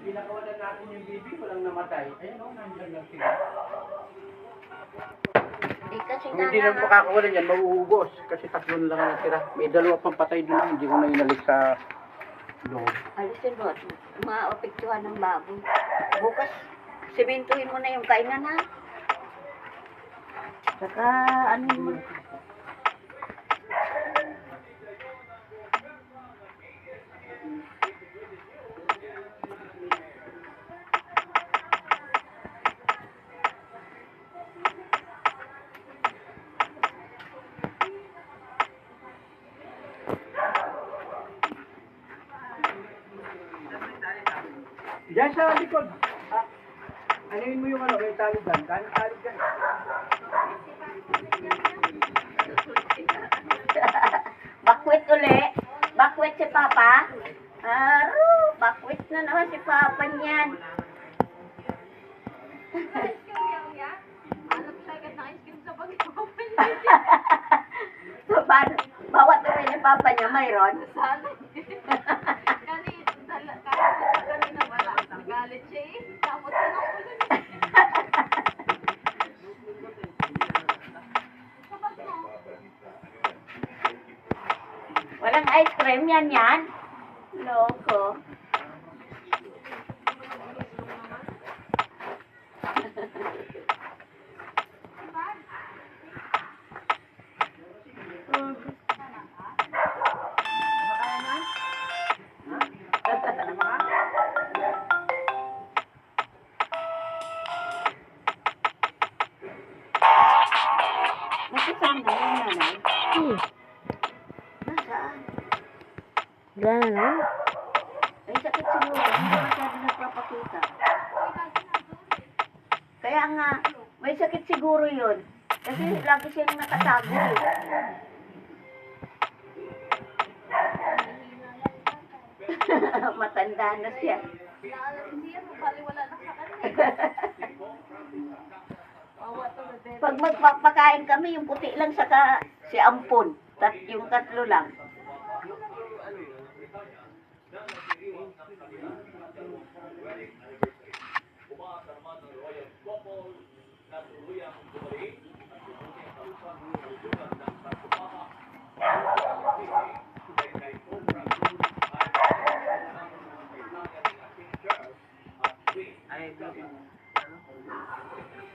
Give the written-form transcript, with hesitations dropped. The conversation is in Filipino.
pinakawalan natin yung bibi, walang namatay. Ayun o, nandiyan lang sila. Kung hindi lang pakakawalan yan, mauubos. Kasi tatlo na lang ang natira. May dalawa pang patay doon, hindi ko na inalik sa loob. Alisin mo, maapektuhan ng baboy. Bukas, simentuhin mo na yung kainan ha. Saka, ano mo. Diyan sa likod. Anuin mo yung ano, may tali dyan. Tali dyan. Bakwit uli. Bakwit si Papa. Bakwit na naman si Papa niyan. Bawat uli ni Papa niya mayroon. Kanina wala. Nagalit siya eh. Tapos na ulan. Walang ice cream yan. Loko. Nasaan na yung nanay? Nasaan? Wala na lang. Ay, sakit siguro. Hindi masyado nagpapakita. Kaya nga, may sakit siguro yun. Kasi lagi siyang nakatago. Matanda na siya. Naalam siya. Bali wala na sa kanya. Pag magpapakain kami, yung puti lang saka si Ampon. Yung tatlo lang. Ay,